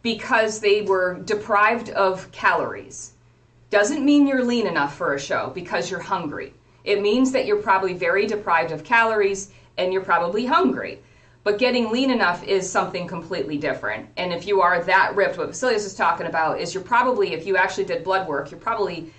because they were deprived of calories. Doesn't mean you're lean enough for a show because you're hungry. It means that you're probably very deprived of calories and you're probably hungry. But getting lean enough is something completely different. And if you are that ripped, what Vasilius is talking about is you're probably, if you actually did blood work, you're probably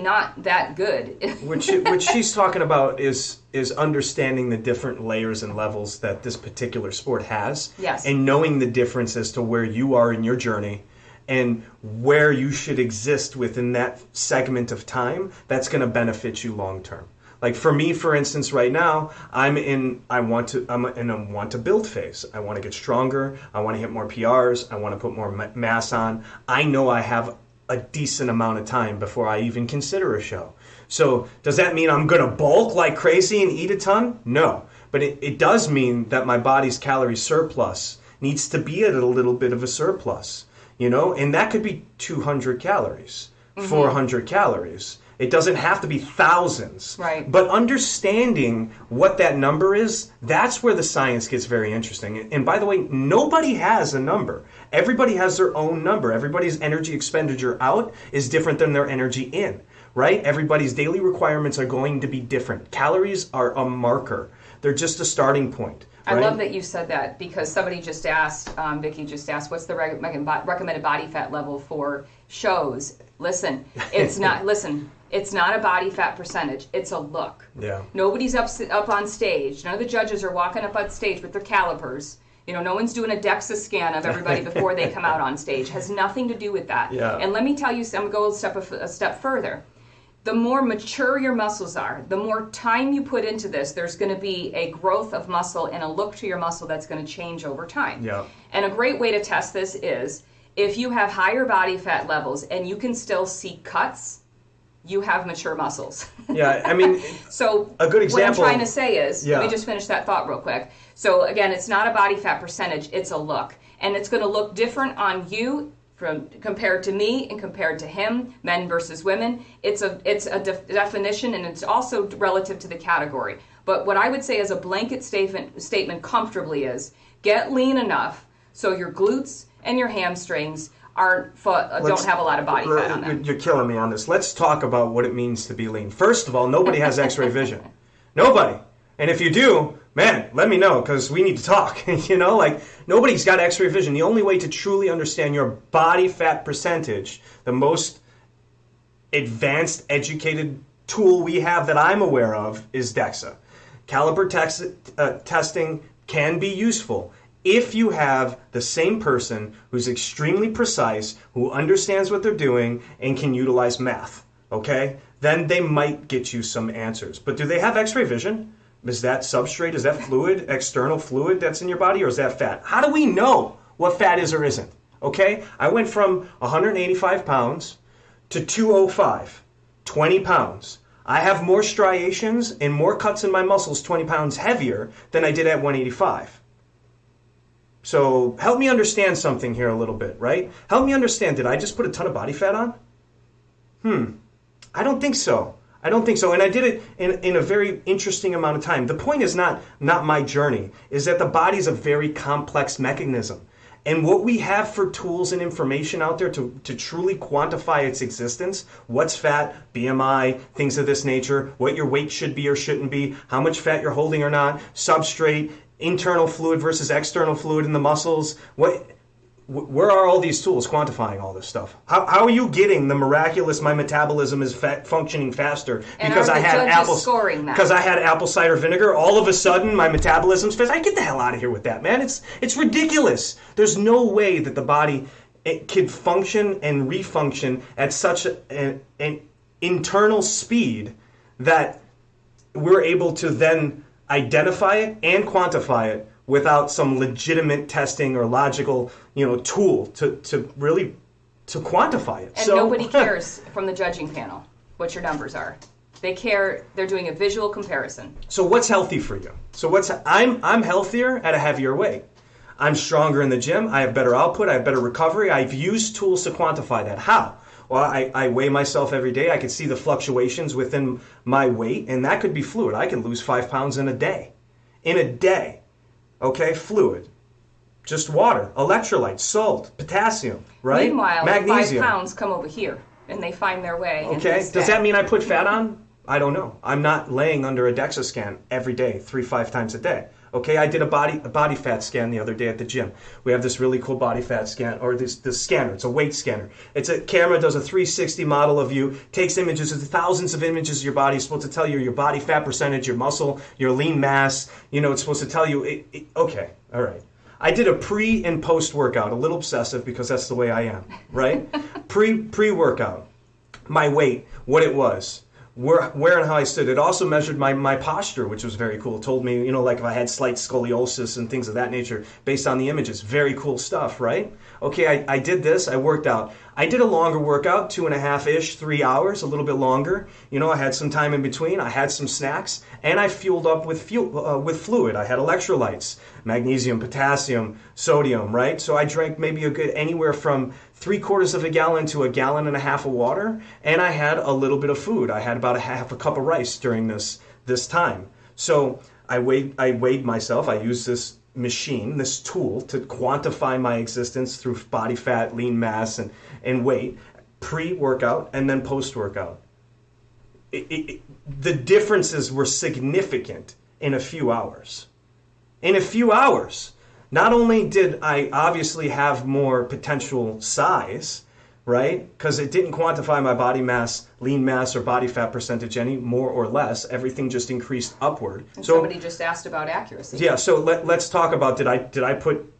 not that good. What she's talking about is understanding the different layers and levels that this particular sport has. Yes. And knowing the difference as to where you are in your journey and where you should exist within that segment of time that's going to benefit you long term. Like for me, for instance, right now, I'm in a want to build phase. I want to get stronger. I want to hit more PRs. I want to put more mass on. I know I have a decent amount of time before I even consider a show. So does that mean I'm going to bulk like crazy and eat a ton? No. But it does mean that my body's calorie surplus needs to be at a little bit of a surplus, and that could be 200 calories, 400 calories. It doesn't have to be thousands. Right. But understanding what that number is, that's where the science gets very interesting. And by the way, nobody has a number. Everybody has their own number. Everybody's energy expenditure out is different than their energy in, right? Everybody's daily requirements are going to be different. Calories are a marker. They're just a starting point. Right? I love that you said that because somebody just asked, Vicky just asked, what's the recommended body fat level for shows? Listen, it's not a body fat percentage. It's a look. Yeah. Nobody's up on stage. None of the judges are walking up on stage with their calipers. No one's doing a DEXA scan of everybody before they come out on stage. Has nothing to do with that. Yeah. And let me tell you, I'm going to go a step further. The more mature your muscles are, the more time you put into this, there's going to be a growth of muscle and a look to your muscle that's going to change over time. Yeah. And a great way to test this is if you have higher body fat levels and you can still see cuts, you have mature muscles. Yeah, I mean, so a good example. What I'm trying to say is, let me just finish that thought real quick. So again, it's not a body fat percentage, it's a look. And it's going to look different on you compared to me and compared to him, men versus women. It's a definition, and it's also relative to the category. But what I would say as a blanket statement comfortably is get lean enough so your glutes and your hamstrings don't have a lot of body fat on them. You're killing me on this. Let's talk about what it means to be lean. First of all, nobody has x-ray vision. Nobody. And if you do, man, let me know because we need to talk. Nobody's got x-ray vision. The only way to truly understand your body fat percentage, the most advanced educated tool we have that I'm aware of is DEXA. Caliper testing can be useful if you have the same person who's extremely precise, who understands what they're doing, and can utilize math, okay? Then they might get you some answers. But do they have x-ray vision? Is that substrate, is that fluid, external fluid that's in your body, or is that fat? How do we know what fat is or isn't? Okay? I went from 185 pounds to 205, 20 pounds. I have more striations and more cuts in my muscles 20 pounds heavier than I did at 185. So help me understand something here a little bit, right? Help me understand, did I just put a ton of body fat on? I don't think so. I don't think so. And I did it in a very interesting amount of time. The point is not my journey, is that the body's a very complex mechanism. And what we have for tools and information out there to truly quantify its existence, what's fat, BMI, things of this nature, what your weight should be or shouldn't be, how much fat you're holding or not, substrate, internal fluid versus external fluid in the muscles, where are all these tools quantifying all this stuff? How are you getting the miraculous, my metabolism is functioning faster because I had apple cider vinegar, all of a sudden my metabolism's fast? I get the hell out of here with that, man. It's ridiculous. There's no way that the body could function and refunction at such an internal speed that we're able to then identify it and quantify it without some legitimate testing or logical, tool to really quantify it. And nobody cares from the judging panel what your numbers are. They care. They're doing a visual comparison. So what's healthy for you? I'm healthier at a heavier weight. I'm stronger in the gym. I have better output. I have better recovery. I've used tools to quantify that. How? Well, I weigh myself every day. I can see the fluctuations within my weight, and that could be fluid. I can lose 5 pounds in a day. Okay, fluid. Just water, electrolytes, salt, potassium, right? Meanwhile, magnesium. 5 pounds come over here, and they find their way. Okay, does that mean I put fat on? I don't know. I'm not laying under a DEXA scan every day, 3-5 times a day. Okay, I did a body fat scan the other day at the gym. We have this really cool body fat scan, or this scanner. It's a weight scanner. It's a camera, does a 360 model of you, takes images, there's thousands of images of your body. It's supposed to tell you your body fat percentage, your muscle, your lean mass. It's supposed to tell you, okay, all right. I did a pre and post workout, a little obsessive because that's the way I am, right? Pre-workout, my weight, what it was. Where and how I stood. It also measured my posture, which was very cool. It told me, like if I had slight scoliosis and things of that nature based on the images. Very cool stuff, right? Okay, I did this. I worked out. I did a longer workout, 2.5-ish, 3 hours, a little bit longer. I had some time in between. I had some snacks, and I fueled up with fluid. I had electrolytes, magnesium, potassium, sodium, right? So I drank maybe anywhere from 3/4 of a gallon to 1.5 gallons of water, and I had a little bit of food. I had about half a cup of rice during this time. So I weighed myself. I used this machine, this tool, to quantify my existence through body fat, lean mass, and weight, pre-workout and then post-workout. The differences were significant in a few hours. Not only did I obviously have more potential size, right? Because it didn't quantify my body mass, lean mass, or body fat percentage any more or less. Everything just increased upward. And somebody just asked about accuracy. Yeah, so let's talk about, did I put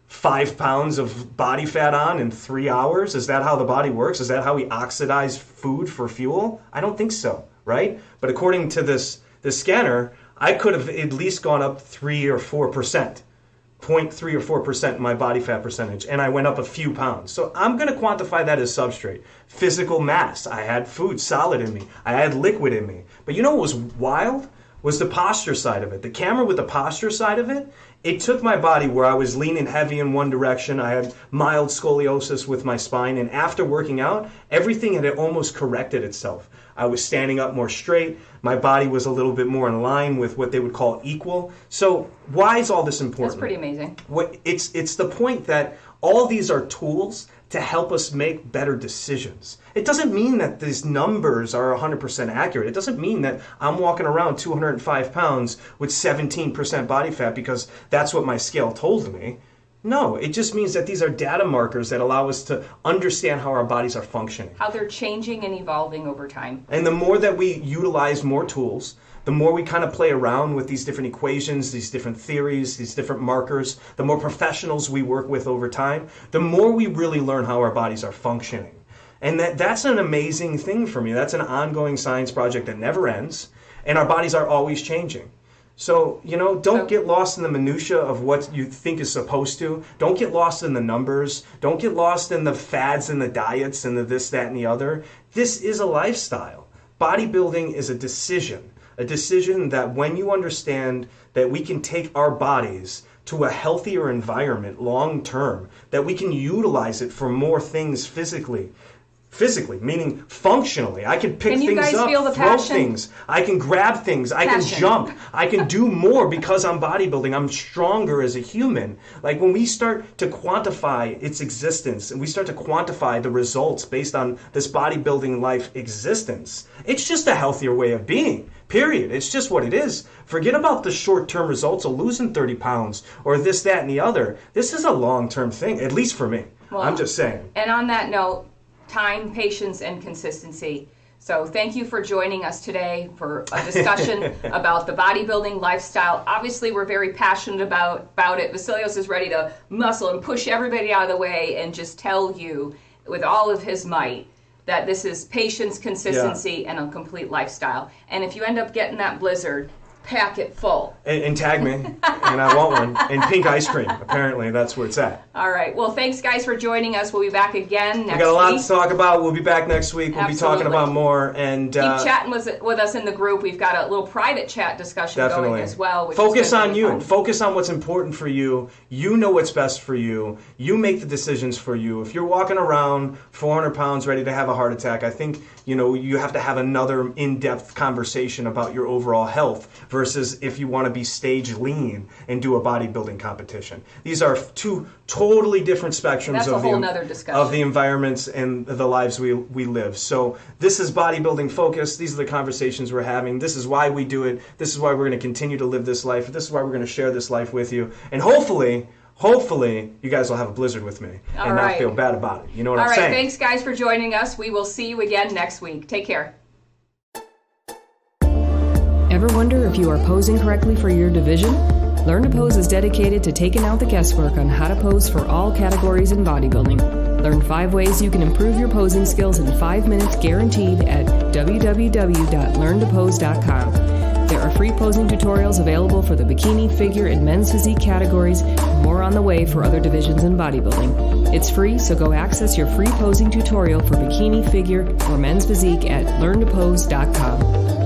5 pounds of body fat on in 3 hours? Is that how the body works? Is that how we oxidize food for fuel? I don't think so, right? But according to this scanner, I could have at least gone up 3 or 4%. 0.3 or 4% in my body fat percentage, and I went up a few pounds. So I'm going to quantify that as substrate. Physical mass. I had food solid in me. I had liquid in me. But you know what was wild? Was the posture side of it. The camera with the posture side of it, it took my body where I was leaning heavy in one direction. I had mild scoliosis with my spine, and after working out, everything had almost corrected itself. I was standing up more straight. My body was a little bit more in line with what they would call equal. So why is all this important? That's pretty amazing. It's the point that all these are tools to help us make better decisions. It doesn't mean that these numbers are 100% accurate. It doesn't mean that I'm walking around 205 pounds with 17% body fat because that's what my scale told me. No, it just means that these are data markers that allow us to understand how our bodies are functioning. How they're changing and evolving over time. And the more that we utilize more tools, the more we kind of play around with these different equations, these different theories, these different markers, the more professionals we work with over time, the more we really learn how our bodies are functioning. And that's an amazing thing for me. That's an ongoing science project that never ends, and our bodies are always changing. So, don't get lost in the minutia of what you think is supposed to. Don't get lost in the numbers. Don't get lost in the fads and the diets and the this, that, and the other. This is a lifestyle. Bodybuilding is a decision that when you understand that we can take our bodies to a healthier environment long term, that we can utilize it for more things physically, meaning functionally. I can pick things up, throw passion? Things. I can grab things. I can jump. I can do more because I'm bodybuilding. I'm stronger as a human. Like when we start to quantify its existence and we start to quantify the results based on this bodybuilding life existence, it's just a healthier way of being. Period. It's just what it is. Forget about the short-term results of losing 30 pounds or this, that, and the other. This is a long-term thing, at least for me. Well, I'm just saying. And on that note, time, patience, and consistency. So thank you for joining us today for a discussion about the bodybuilding lifestyle. Obviously, we're very passionate about it. Vasilios is ready to muscle and push everybody out of the way and just tell you with all of his might that this is patience, consistency, and a complete lifestyle. And if you end up getting that blizzard, pack it full. And tag me, and I want one. And pink ice cream. Apparently, that's where it's at. All right. Well, thanks, guys, for joining us. We'll be back again next week. We got a lot to talk about. We'll be back next week. We'll be talking about more. And keep chatting with us in the group. We've got a little private chat discussion going as well. Focus on you. Focus on what's important for you. You know what's best for you. You make the decisions for you. If you're walking around 400 pounds ready to have a heart attack, I think you have to have another in-depth conversation about your overall health versus if you want to be stage lean and do a bodybuilding competition. These are two totally different spectrums of the environments and the lives we live. So this is bodybuilding focus. These are the conversations we're having. This is why we do it. This is why we're going to continue to live this life. This is why we're going to share this life with you. And hopefully you guys will have a blizzard with me and not feel bad about it. You know what I'm saying? All right, thanks guys for joining us. We will see you again next week. Take care. Ever wonder if you are posing correctly for your division? Learn to Pose is dedicated to taking out the guesswork on how to pose for all categories in bodybuilding. Learn 5 ways you can improve your posing skills in 5 minutes guaranteed at www.learntopose.com. There are free posing tutorials available for the bikini, figure, and men's physique categories, and more on the way for other divisions in bodybuilding. It's free, so go access your free posing tutorial for bikini, figure, or men's physique at learntopose.com.